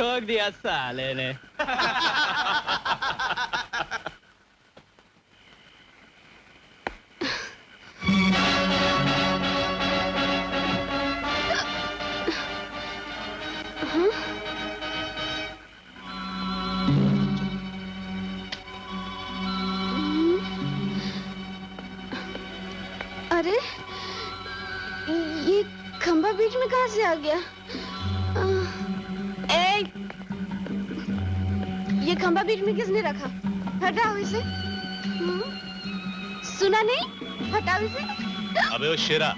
ठोक दिया साले ने। अरे ये खंबा बीच में कहां से आ गया? ये खंबा बीच में किसने रखा? हटाओ इसे। सुना नहीं? हटाओ इसे। अबे ओ शेरा,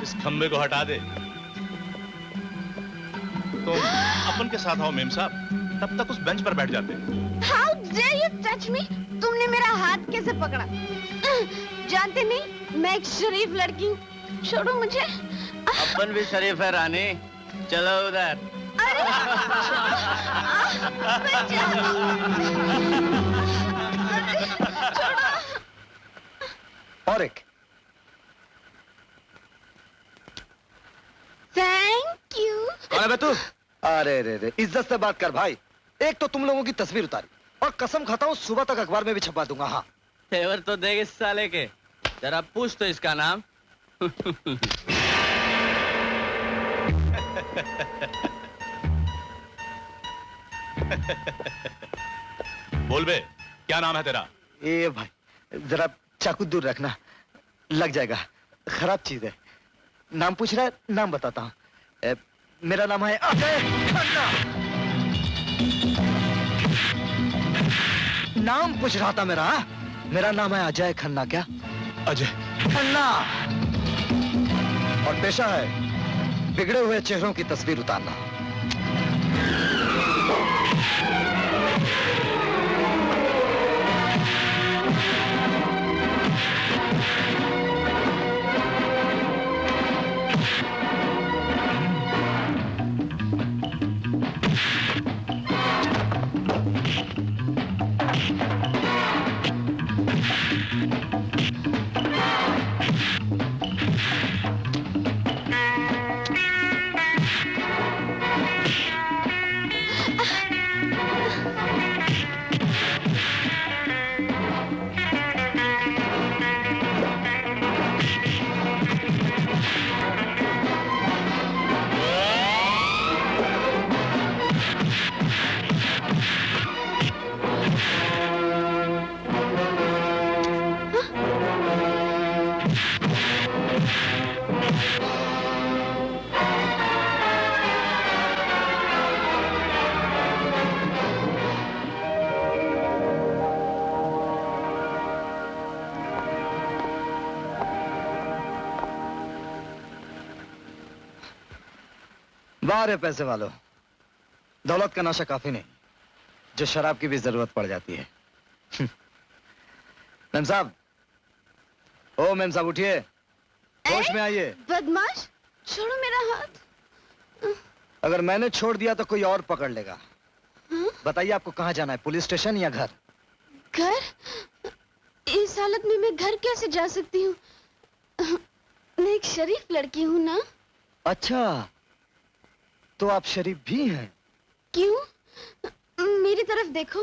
इस खंबे को हटा दे। तुम अपन के साथ आओ मेम साहब, तब तक उस बेंच पर बैठ जाते। How dare you touch me? तुमने मेरा हाथ कैसे पकड़ा? जानते नहीं मैं एक शरीफ लड़की हूँ। छोड़ो मुझे। अपन भी शरीफ है रानी, चलो उधर। अरे और एक। Thank you. कौन है बे तू? अरे रे रे, इज्जत से बात कर भाई। एक तो तुम लोगों की तस्वीर उतारी और कसम खाता हूँ सुबह तक अखबार में भी छपवा दूंगा। हाँ फेवर तो देख इस साले के, जरा पूछ तो इसका नाम। बोल बे, क्या नाम है तेरा? ए भाई जरा चाकू दूर रखना, लग जाएगा, खराब चीज है। नाम पूछ रहा है, नाम बताता हूँ। मेरा नाम है अजय खन्ना। नाम पूछ रहा था मेरा? मेरा नाम है अजय खन्ना। क्या? अजय खन्ना। और पेशा है बिगड़े हुए चेहरों की तस्वीर उतारना। बाहर है पैसे वालों, दौलत का नशा काफी नहीं, जो शराब की भी जरूरत पड़ जाती है। मेम साहब, ओ मेम साहब उठिए, होश में आइए। बदमाश, छोड़ो मेरा हाथ। अगर मैंने छोड़ दिया तो कोई और पकड़ लेगा। बताइए आपको कहाँ जाना है, पुलिस स्टेशन या घर? घर? इस हालत में मैं घर कैसे जा सकती हूँ? मैं एक शरीफ लड़की हूँ ना। अच्छा, तो आप शरीफ भी हैं? क्यों? मेरी तरफ देखो,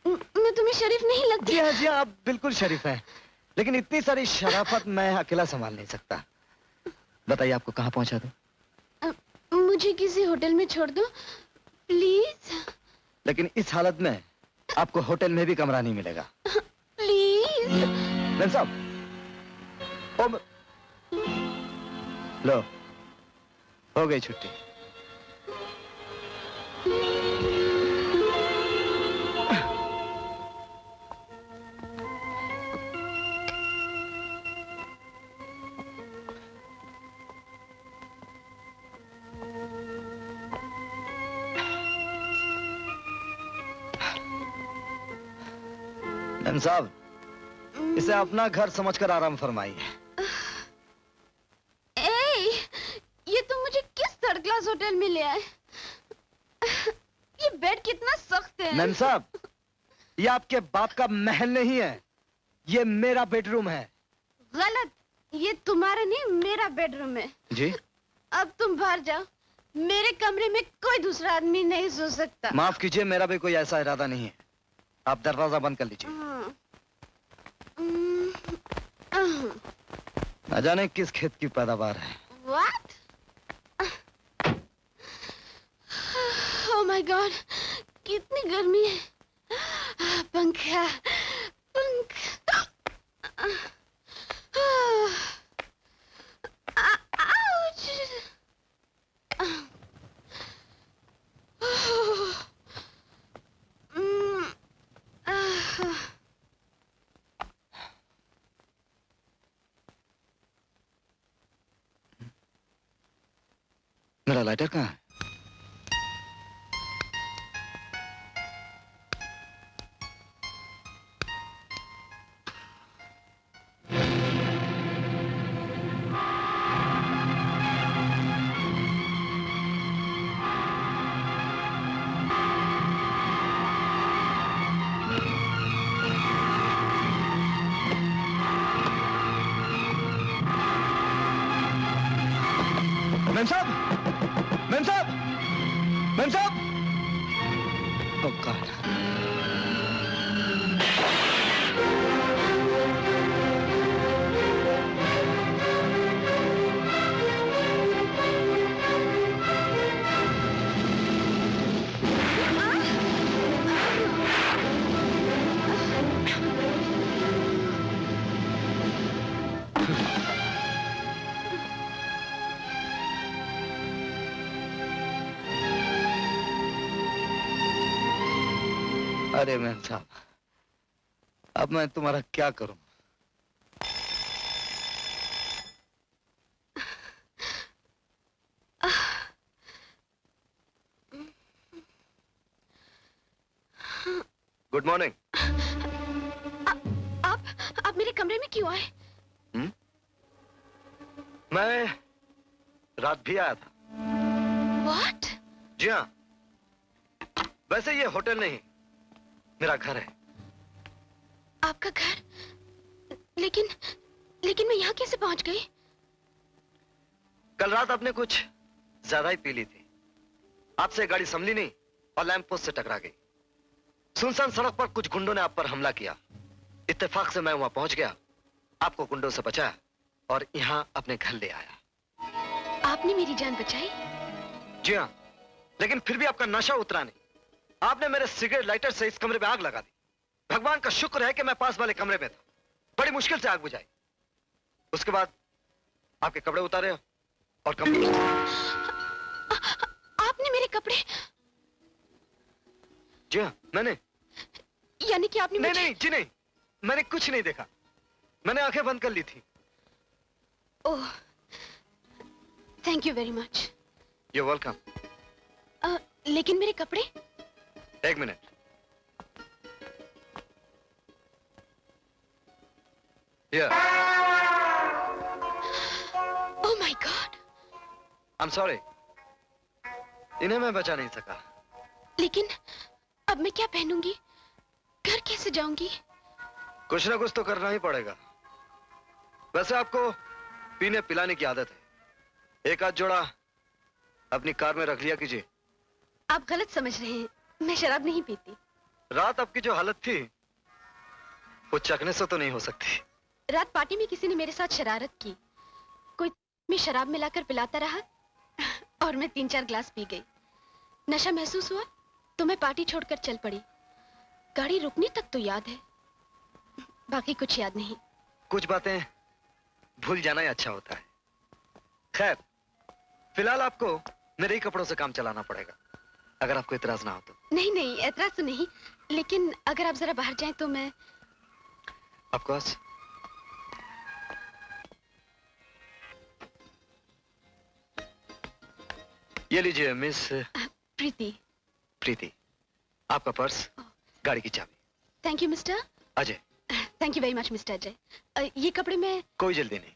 मैं तुम्हें शरीफ नहीं लगती? जी हाँ जी हाँ, आप बिल्कुल शरीफ हैं, लेकिन इतनी सारी शराफत मैं अकेला संभाल नहीं सकता। बताइए आपको कहाँ पहुंचा दूं? मुझे किसी होटल में छोड़ दो प्लीज। लेकिन इस हालत में आपको होटल में भी कमरा नहीं मिलेगा। प्लीज। मेम साहब, लो, हो गई छुट्टी। मेम साहब, इसे अपना घर समझकर आराम फरमाइए। ये तुम मुझे किस थर्ड क्लास होटल में ले आए? ये बेड कितना सख्त है। मेम साहब, ये आपके बाप का महल नहीं है, ये मेरा बेडरूम है। गलत, ये तुम्हारा नहीं मेरा बेडरूम है। जी? अब तुम बाहर जाओ, मेरे कमरे में कोई दूसरा आदमी नहीं सो सकता। माफ कीजिए, मेरा भी कोई ऐसा इरादा नहीं है। आप दरवाजा बंद कर लीजिए। न जाने किस खेत की पैदावार है। What? Oh my God, कितनी गर्मी है। पंखा, पंखा। Ouch! मेरा लाइटर कहाँ है? मैम साहब, मैम साहब, मैम साहब। Oh God. अरे मैम साहब, अब मैं तुम्हारा क्या करूं? Good morning. आप मेरे कमरे में क्यों आए? मैं रात भी आया था। What? जी हाँ, वैसे ये होटल नहीं, मेरा घर है। आपका घर? लेकिन मैं यहाँ कैसे पहुंच गई? कल रात आपने कुछ ज्यादा ही पी ली थी। आपसे गाड़ी संभली नहीं और लैंप पोस्ट से टकरा गई। सुनसान सड़क पर कुछ गुंडों ने आप पर हमला किया। इत्तेफाक से मैं वहां पहुंच गया, आपको गुंडों से बचाया और यहाँ अपने घर ले आया। आपने मेरी जान बचाई? जी हाँ, लेकिन फिर भी आपका नशा उतरा नहीं। आपने मेरे सिगरेट लाइटर से इस कमरे में आग लगा दी। भगवान का शुक्र है कि मैं पास वाले कमरे में था। बड़ी मुश्किल से आग बुझाई। उसके बाद आपके कपड़े उतारे और कमरे। आपने मेरे कपड़े? जी हाँ, मैंने। यानी कि आपने नहीं मुझे... नहीं जी नहीं, मैंने कुछ नहीं देखा। मैंने आंखें बंद कर ली थी। Oh, thank you very much. You're welcome। लेकिन मेरे कपड़े? एक minute. Here। Oh my God। I'm sorry। इन्हें मैं बचा नहीं सका। लेकिन अब मैं क्या पहनूंगी? घर कैसे जाऊंगी? कुछ ना कुछ तो करना ही पड़ेगा। वैसे आपको पीने पिलाने की आदत है। एक आध जोड़ा अपनी कार में रख लिया कीजिए। आप गलत समझ रहे हैं, मैं शराब नहीं पीती। रात आपकी जो हालत थी वो चखने से तो नहीं हो सकती। रात पार्टी में किसी ने मेरे साथ शरारत की। कोई में शराब मिलाकर पिलाता रहा और मैं 3-4 ग्लास पी गई। नशा महसूस हुआ तो मैं पार्टी छोड़कर चल पड़ी। गाड़ी रुकने तक तो याद है, बाकी कुछ याद नहीं। कुछ बातें भूल जाना ही अच्छा होता है। खैर, फिलहाल आपको मेरे ही कपड़ों से काम चलाना पड़ेगा, अगर आपको इतराज ना हो तो। नहीं, एतराज तो नहीं, लेकिन अगर आप जरा बाहर जाएं तो मैं... ऑफ कोर्स। ये लीजिए मिस प्रीति। प्रीति, आपका पर्स, गाड़ी की चाबी। Thank you mister Ajay. Thank you very much mister Ajay. ये कपड़े मैं... कोई जल्दी नहीं,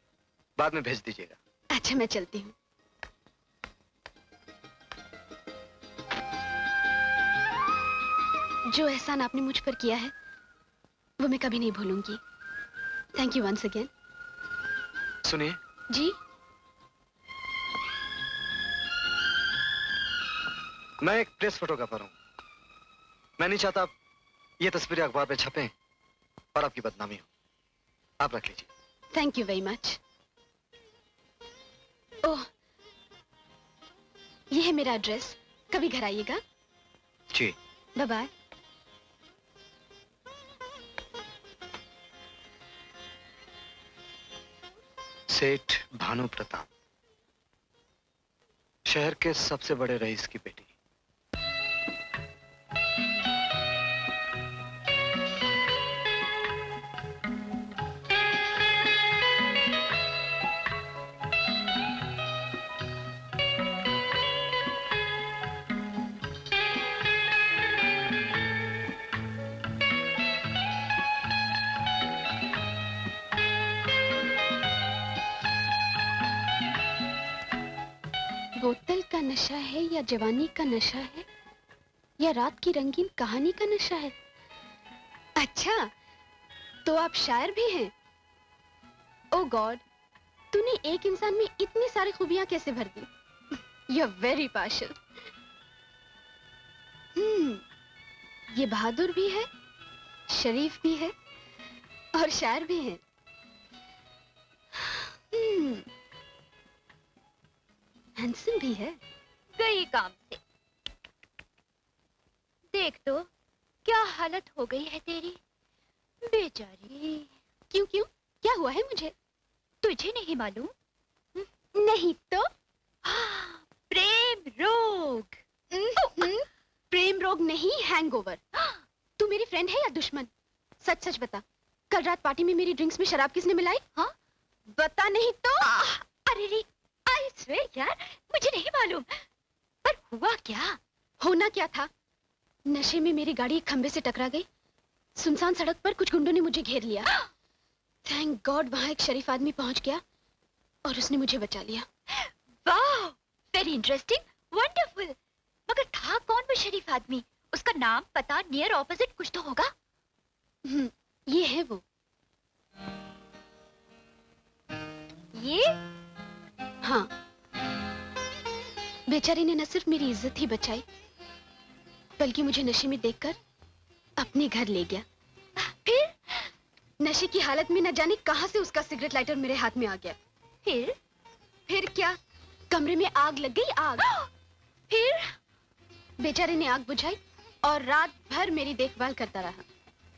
बाद में भेज दीजिएगा। अच्छा, मैं चलती हूँ। जो एहसान आपने मुझ पर किया है वो मैं कभी नहीं भूलूंगी। Thank you once again. सुनिए। जी? मैं एक प्रेस फोटोग्राफर हूं। मैं नहीं चाहता ये तस्वीरें अखबार में छपें और आपकी बदनामी हो। आप रख लीजिए। Thank you very much. Oh, ये है मेरा एड्रेस, कभी घर आइएगा। जी। Bye bye. सेठ भानु प्रताप, शहर के सबसे बड़े रईस की बेटी। बोतल का नशा है या जवानी का नशा है या रात की रंगीन कहानी का नशा है? अच्छा, तो आप शायर भी हैं? ओ गॉड, तूने एक इंसान में इतनी सारी खूबियां कैसे भर दी? You are very partial. ये बहादुर भी है, शरीफ भी है और शायर भी है। हैंडसम भी है। गई काम से। देख तो क्या हालत हो गई है तेरी, बेचारी। क्यों क्यों, क्या हुआ है मुझे? तुझे नहीं मालूम? नहीं तो? प्रेम रोग। प्रेम रोग नहीं, हैंगओवर। तू मेरी फ्रेंड है या दुश्मन? सच सच बता, कल रात पार्टी में मेरी ड्रिंक्स में शराब किसने मिलाई? हाँ, बता नहीं तो। अरे रे, आई स्वेयर यार, मुझे नहीं मालूम। पर हुआ क्या? होना क्या था? नशे में मेरी गाड़ी एक खंबे से टकरा गई। सुनसान सड़क पर कुछ गुंडों ने मुझे घेर लिया। थैंक गॉड वहां एक शरीफ आदमी पहुंच गया और उसने मुझे बचा लिया। वाह, वेरी इंटरेस्टिंग, वंडरफुल। मगर था कौन वो शरीफ आदमी? उसका नाम, पता, नियर ऑपोजिट कुछ तो होगा। ये है वो। ये? हाँ, बेचारी ने न सिर्फ मेरी इज्जत ही बचाई, बल्कि मुझे नशे में देखकर अपने घर ले गया। फिर? नशे की हालत में न जाने कहां से उसका सिगरेट लाइटर मेरे हाथ में आ गया। फिर क्या, कमरे में आग लग गई, आग। फिर बेचारे ने आग बुझाई और रात भर मेरी देखभाल करता रहा।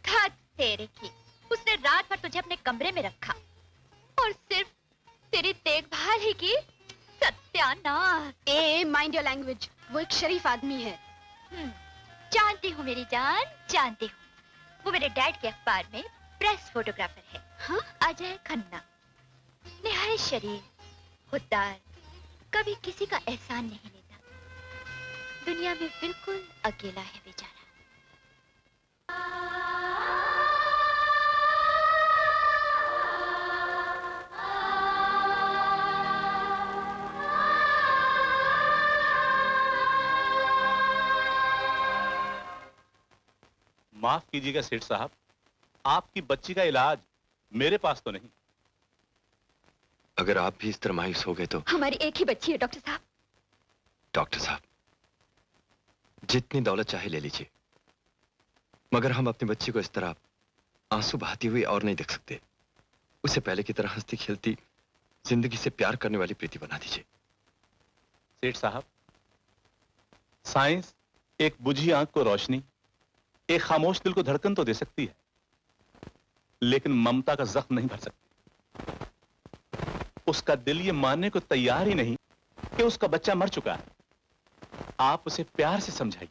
था तेरे की, उसने रात भर तुझे अपने कमरे में रखा और सिर्फ तेरी देखभाल ही की। सत्यानाश। ए, माइंड योर लैंग्वेज। वो एक शरीफ आदमी है। जानती हूँ मेरी जान, जानती हूँ। वो मेरे डैड के अखबार में प्रेस फोटोग्राफर है। हाँ? अजय खन्ना। निहायत शरीफ, खुददार, कभी किसी का एहसान नहीं लेता। दुनिया में बिल्कुल अकेला है बेचारा। माफ कीजिएगा सेठ साहब, आपकी बच्ची का इलाज मेरे पास तो नहीं। अगर आप भी इस तरह मायूस हो गए तो। हमारी एक ही बच्ची है डॉक्टर साहब। डॉक्टर साहब, जितनी दौलत चाहे ले लीजिए, मगर हम अपनी बच्ची को इस तरह आंसू बहाती हुई और नहीं देख सकते। उसे पहले की तरह हंसती खेलती, जिंदगी से प्यार करने वाली प्रीति बना दीजिए। सेठ साहब, साइंस एक बुझी आंख को रोशनी, एक खामोश दिल को धड़कन तो दे सकती है, लेकिन ममता का जख्म नहीं भर सकती। उसका दिल ये मानने को तैयार ही नहीं कि उसका बच्चा मर चुका है। आप उसे प्यार से समझाइए।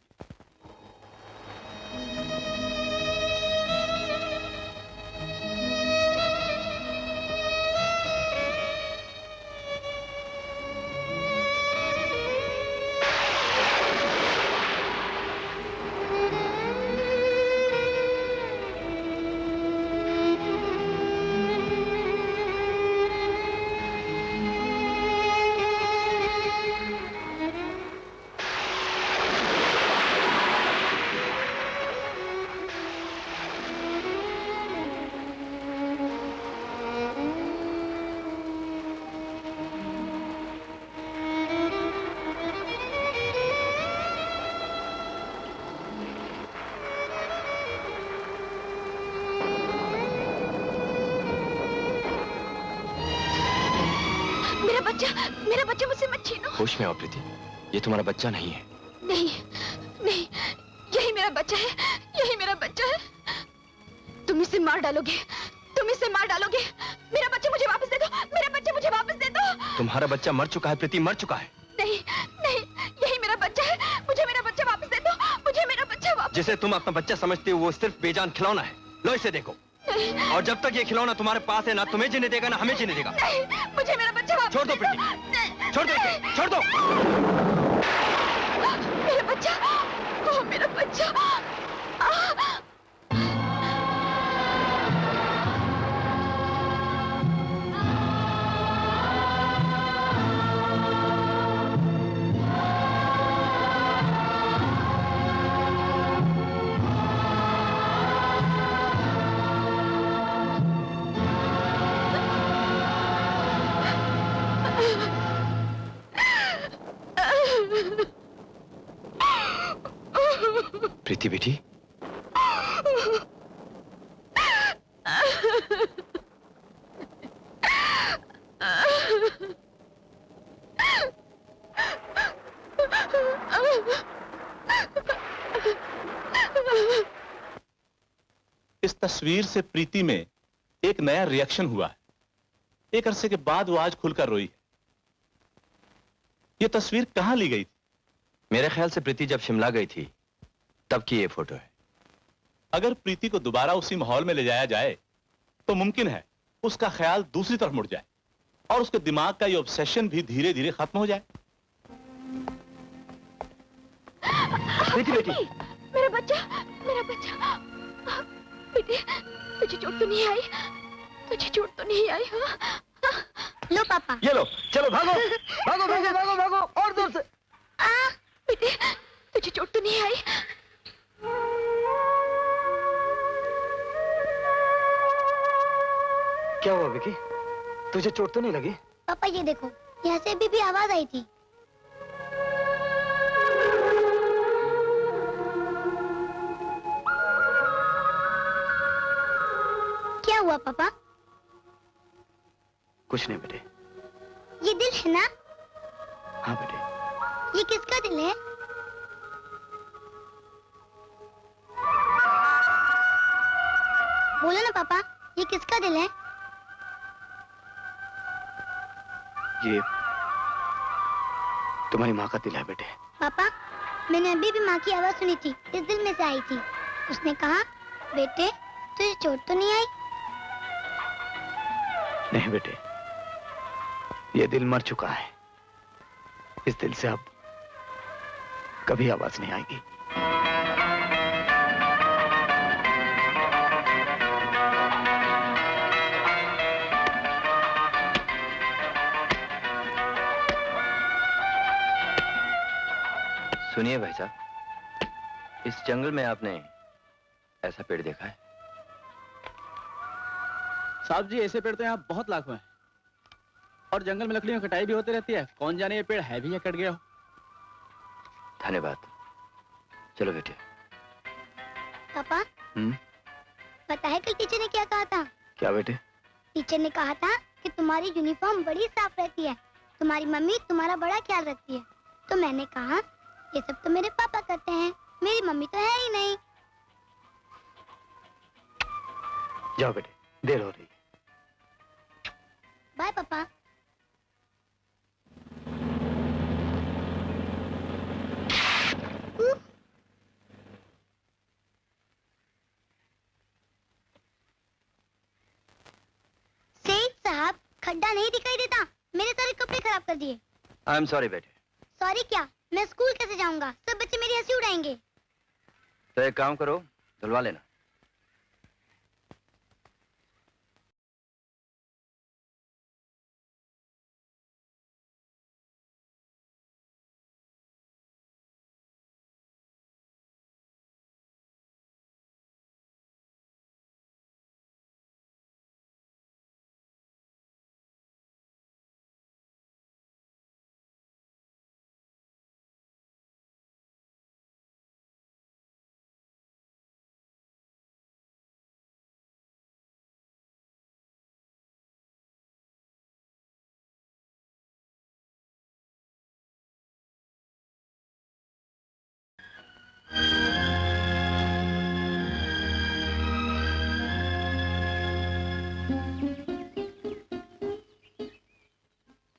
होश में आओ प्रीति, ये तुम्हारा बच्चा नहीं है। नहीं नहीं, यही मेरा बच्चा है, यही मेरा बच्चा है। तुम इसे मार डालोगे, तुम इसे मार डालोगे। मेरा बच्चा मुझे वापस दे दो, मेरा बच्चा मुझे वापस दे दो। तुम्हारा बच्चा मर चुका है प्रीति, मर चुका है। नहीं नहीं, यही मेरा बच्चा है, मुझे मेरा बच्चा वापस दे दो, मुझे मेरा बच्चा वापस। जिसे तुम अपना बच्चा समझते हो वो सिर्फ बेजान खिलौना है। लो इसे देखो। और जब तक ये खिलौना तुम्हारे पास है, ना तुम्हें जीने देगा ना हमें जीने देगा। नहीं, मुझे मेरा बच्चा वापस। छोड़ दो प्रीति, छोड़ दो इसे, छोड़ दो। मेरा बच्चा, ओह मेरा बच्चा। प्रीति बेटी, इस तस्वीर से प्रीति में एक नया रिएक्शन हुआ है। एक अरसे के बाद वो आज खुलकर रोई है। ये तस्वीर कहां ली गई थी? मेरे ख्याल से प्रीति जब शिमला गई थी तब की ये फोटो है। अगर प्रीति को दोबारा उसी माहौल में ले जाया जाए तो मुमकिन है उसका ख्याल दूसरी तरफ मुड़ जाए और उसके दिमाग का ये ऑब्सेशन भी धीरे धीरे खत्म हो जाए। प्रीति बेटी, मेरा बच्चा, मेरा बच्चा। बेटे, तुझे चोट तो नहीं आई? तुझे चोट तो नहीं आई? हाँ? लो पापा। ये लो, चलो भागो भागो भागो भागो भागो और जोर से। बेटे, तुझे चोट तो नहीं आई? क्या हुआ विकी? तुझे चोट तो नहीं लगी? पापा ये देखो, यहाँ से अभी भी आवाज आई थी। क्या हुआ पापा? कुछ नहीं बेटे। ये दिल है ना? हाँ बेटे। ये किसका दिल है? बोलो ना पापा, ये किसका दिल है? ये तुम्हारी माँ का दिल है बेटे। पापा, मैंने अभी भी माँ की आवाज सुनी थी, इस दिल में से आई थी। उसने कहा, बेटे तुझे चोट तो नहीं आई? नहीं बेटे, ये दिल मर चुका है। इस दिल से अब कभी आवाज नहीं आएगी। सुनिए भाई साहब, इस जंगल में आपने ऐसा पेड़ देखा है? साहब जी, ऐसे पेड़ तो यहाँ बहुत लाखों हैं और जंगल में लकड़ियों की कटाई भी होती रहती है। कौन जाने ये पेड़ है भी या कट गया हो। धन्यवाद। चलो बेटे। पापा, पता है कल टीचर ने क्या कहा था? क्या बेटे? टीचर ने कहा था कि तुम्हारी यूनिफॉर्म बड़ी साफ रहती है, तुम्हारी मम्मी तुम्हारा बड़ा ख्याल रखती है। तो मैंने कहा ये सब तो मेरे पापा करते हैं, मेरी मम्मी तो है ही नहीं। जाओ बेटे, देर हो रही है। बाय पापा। सेठ साहब, खड्डा नहीं दिखाई देता, मेरे सारे कपड़े खराब कर दिए। आई एम सॉरी बेटे। सॉरी क्या, मैं स्कूल कैसे जाऊंगा? सब बच्चे मेरी हंसी उड़ाएंगे। तो एक काम करो, धुलवा लेना।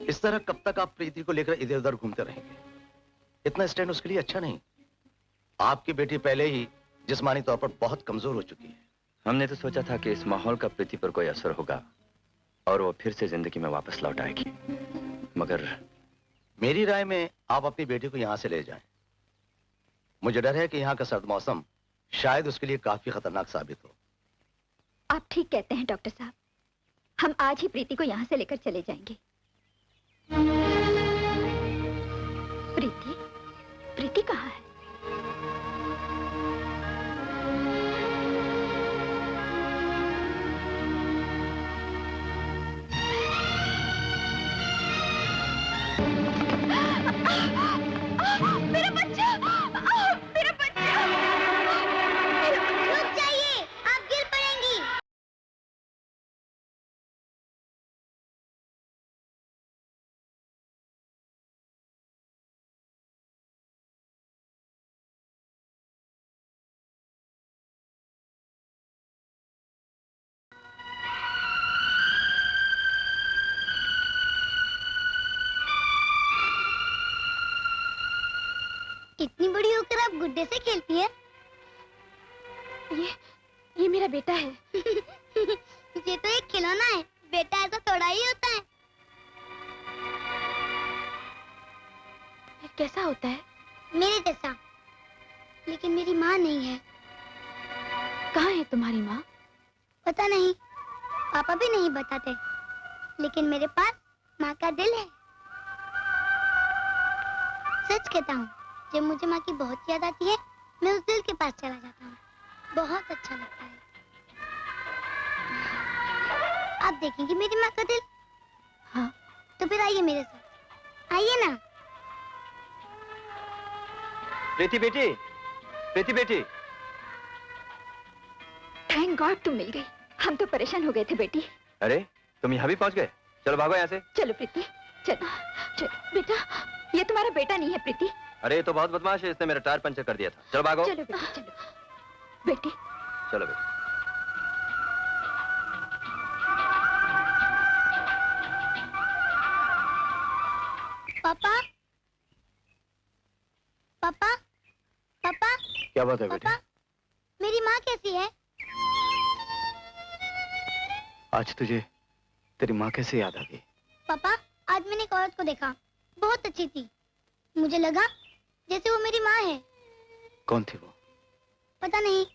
इस तरह कब तक आप प्रीति को लेकर इधर उधर घूमते रहेंगे? इतना स्टैंड उसके लिए अच्छा नहीं। आपकी बेटी पहले ही जिस्मानी तौर पर बहुत कमजोर हो चुकी है। हमने तो सोचा था कि इस माहौल का प्रीति पर कोई असर होगा और वो फिर से जिंदगी में वापस लौट आएगी, मगर मेरी राय में आप अपनी बेटी को यहां से ले जाएं। मुझे डर है कि यहाँ का सर्द मौसम शायद उसके लिए काफी खतरनाक साबित हो। आप ठीक कहते हैं डॉक्टर साहब, हम आज ही प्रीति को यहाँ से लेकर चले जाएंगे। प्रीति, प्रीति कहाँ है? मेरा बच्चा! मेरा बच्चा! रुक जाइए, आप गिर पड़ेंगी। इतनी बड़ी होकर आप गुड्डे से खेलती हैं? ये मेरा बेटा है। ये तो एक खिलौना है, बेटा ऐसा थोड़ा ही होता है। फिर कैसा होता है? मेरे जैसा, लेकिन मेरी माँ नहीं है। कहाँ है तुम्हारी माँ? पता नहीं, पापा भी नहीं बताते, लेकिन मेरे पास माँ का दिल है। सच कहता हूँ, जब मुझे माँ की बहुत याद आती है, मैं उस दिल के पास चला जाता हूँ। बहुत अच्छा लगता है। आप देखेंगे मेरी माँ का दिल? हाँ। तो फिर आइए मेरे साथ, आइए ना। प्रीति बेटी, प्रीति बेटी। थैंक गॉड तुम मिल गई, हम तो परेशान हो गए थे बेटी। अरे तुम यहाँ भी पहुँच गए? चलो भागो यहाँ से। चलो प्रीति, चलो। चलो बेटा, ये तुम्हारा बेटा नहीं है प्रीति। अरे ये तो बहुत बदमाश है, इसने मेरा टायर पंचर कर दिया था। चलो भागो। चलो बेटी, चलो बेटी। चलो बेटी। पापा, पापा, पापा, क्या बात है बेटे? पापा, मेरी माँ कैसी है? आज तुझे तेरी माँ कैसे याद आ गई? पापा, आज मैंने एक औरत को देखा, बहुत अच्छी थी। मुझे लगा जैसे वो मेरी माँ है। कौन थी वो? पता नहीं,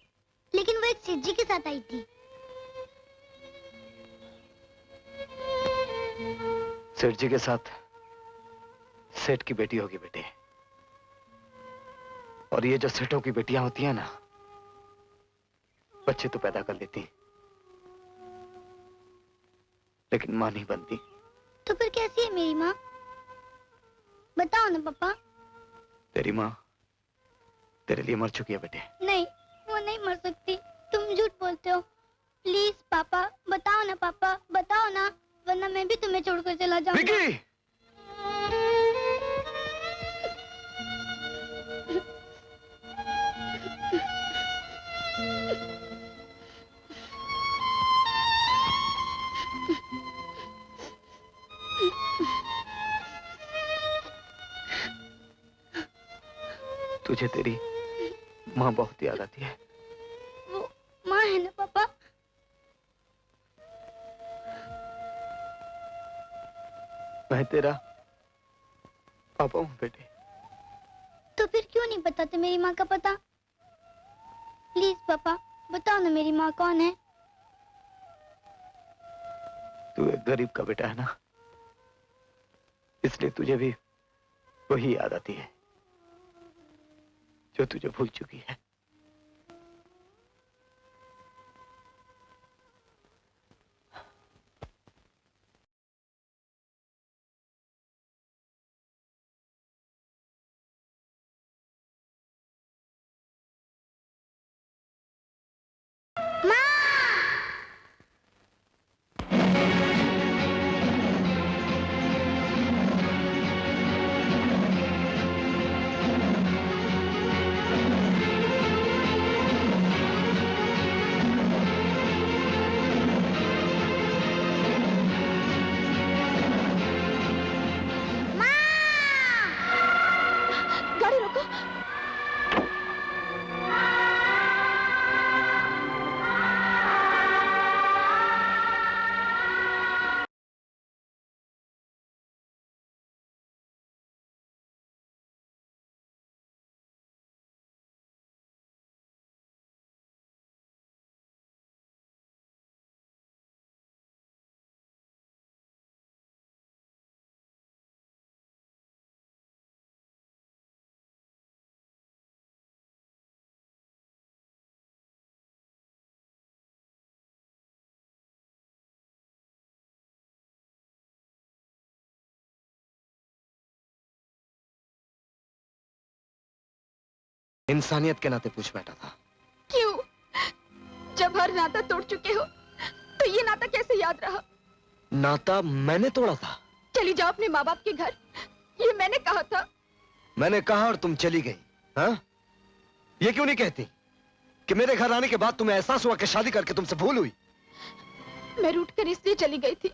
लेकिन वो एक सेठ जी के साथ आई थी। सेठ जी के साथ? सेठ की बेटी होगी बेटे। और ये जो सेठों की बेटियां होती हैं ना, बच्चे तो पैदा कर लेती, लेकिन मां नहीं बनती। तो फिर कैसी है मेरी माँ? बताओ ना पापा। तेरी माँ तेरे लिए मर चुकी है बेटे। नहीं, वो नहीं मर सकती, तुम झूठ बोलते हो। प्लीज पापा, बताओ ना पापा, बताओ ना, वरना मैं भी तुम्हें छोड़कर चला जाऊंगा। विकी! तुझे तेरी माँ बहुत याद आती है। वो माँ है ना पापा? मैं तेरा पापा हूँ बेटे। तो फिर क्यों नहीं बताते मेरी माँ का पता? प्लीज पापा, बताओ ना मेरी माँ कौन है? तू एक गरीब का बेटा है ना, इसलिए तुझे भी वही याद आती है जो तुझे भूल चुकी है। इंसानियत के नाते पूछ बैठा था। क्यों? जब हर नाता तोड़ चुके हो तो ये नाता कैसे याद रहा? नाता मैंने तोड़ा था। चली जाओ अपने माँ बाप के घर, ये मैंने कहा था। मैंने कहा और तुम चली गई। हाँ? ये क्यों नहीं कहती कि मेरे घर आने के बाद तुम्हें एहसास हुआ कि शादी करके तुमसे भूल हुई? मैं रूठ कर इसलिए चली गई थी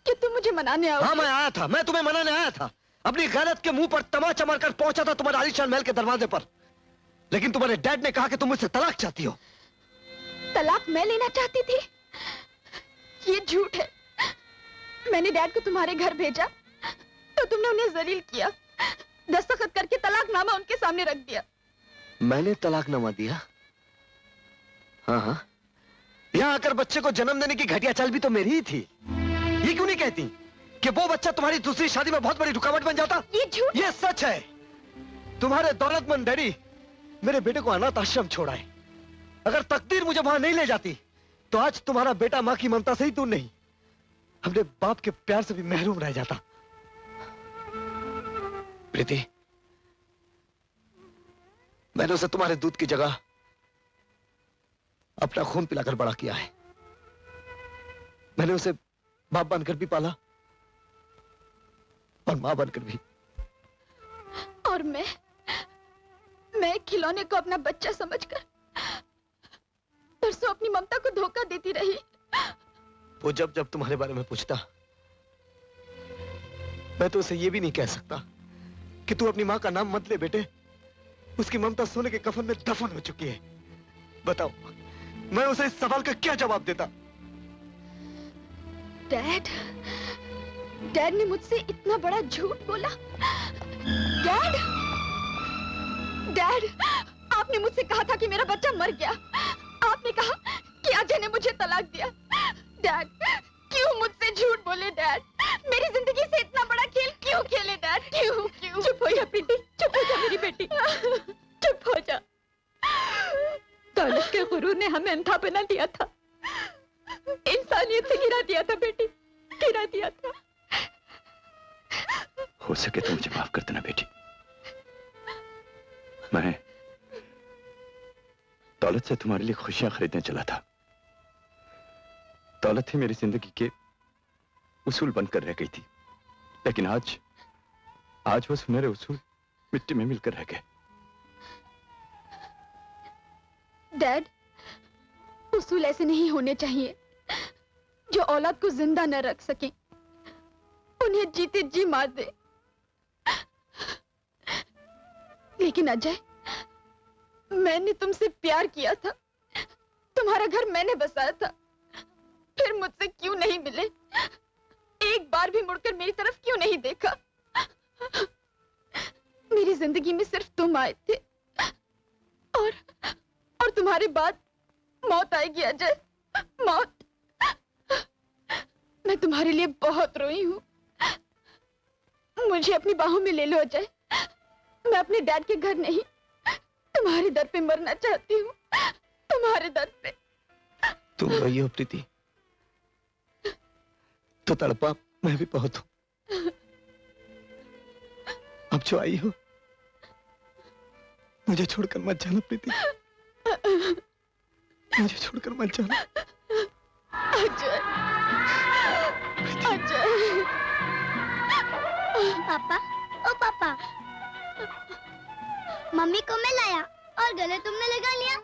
कि तुम मुझे मनाने आओ। हाँ, मैं आया था, मैं तुम्हें मनाने आया था। अपनी गलत के मुंह पर तमाचा मारकर पहुंचा था तुम्हारे आलीशान महल के दरवाजे पर, लेकिन तुम्हारे डैड ने कहा कि तुम मुझसे तलाक चाहती हो। तलाक मैं लेना चाहती थी? ये झूठ है। मैंने डैड को तुम्हारे घर भेजा तो तुमने उन्हें जलील किया, दस्तखत करके तलाकनामा उनके सामने रख दिया। मैंने तलाकनामा दिया? हाँ हाँ, यहाँ आकर बच्चे को जन्म देने की घटिया चाल भी तो मेरी ही थी। ये क्यों नहीं कहती कि वो बच्चा तुम्हारी दूसरी शादी में बहुत बड़ी रुकावट बन जाता? ये झूठ। ये सच है। तुम्हारे दौलतमंद डैडी मेरे बेटे को अनाथ आश्रम छोड़ाए। अगर तकदीर मुझे वहां नहीं ले जाती तो आज तुम्हारा बेटा मां की ममता से ही दूर नहीं, अपने बाप के प्यार से भी महरूम रह जाता। प्रीति, मैंने उसे तुम्हारे दूध की जगह अपना खून पिलाकर बड़ा किया है। मैंने उसे बाप बनकर भी पाला और मां बनकर भी। और मैं खिलौने को अपना बच्चा समझकर परसों अपनी ममता को धोखा देती रही। वो जब जब तुम्हारे बारे में पूछता, मैं तो उसे ये भी नहीं कह सकता कि तू अपनी मां का नाम मत ले बेटे, उसकी ममता सोने के कफन में दफन हो चुकी है। बताओ, मैं उसे इस सवाल का क्या जवाब देता? डैड ने मुझसे इतना बड़ा झूठ बोला। डैड, आपने मुझसे कहा था कि मेरा बच्चा मर गया। आपने कहा कि अजय ने मुझे तलाक दिया। डैड, क्यों मुझसे झूठ बोले डैड? मेरी जिंदगी से इतना बड़ा खेल क्यों खेले डैड? क्यों? चुप हो जा प्रीति, चुप हो जा मेरी बेटी, चुप हो जा। दौलत के गुरूर ने हमें अंधा बना दिया था, इंसानियत से गिरा दिया था बेटी, गिरा दिया था। हो सके तो मुझे माफ कर देना बेटी। मैं दौलत से तुम्हारे लिए खुशियां खरीदने चला था। दौलत ही मेरी जिंदगी के उसूल बनकर रह गई थी, लेकिन आज वो सुनहरे उसूल मिट्टी में मिलकर रह गए। डैड, उसूल ऐसे नहीं होने चाहिए जो औलाद को जिंदा न रख सके, उन्हें जीते जी मार दे। लेकिन अजय, मैंने तुमसे प्यार किया था, तुम्हारा घर मैंने बसाया था, फिर मुझसे क्यों नहीं मिले? एक बार भी मुड़कर मेरी तरफ क्यों नहीं देखा? मेरी जिंदगी में सिर्फ तुम आए थे और तुम्हारे बाद मौत आएगी अजय, मौत। मैं तुम्हारे लिए बहुत रोई हूँ। मुझे अपनी बाहों में ले लो अजय। मैं अपने डैड के घर नहीं, तुम्हारे दर पे मरना चाहती हूँ, तुम्हारे दर पे। तुम वही हो प्रीति, तो तड़पा मैं भी बहुत हूं। अब जो आई हो, मुझे छोड़कर मत जाना प्रीति, मुझे छोड़कर मत जाना। अजय, अजय। पापा, ओ पापा, मम्मी को मैं लाया और गले तुमने लगा लिया।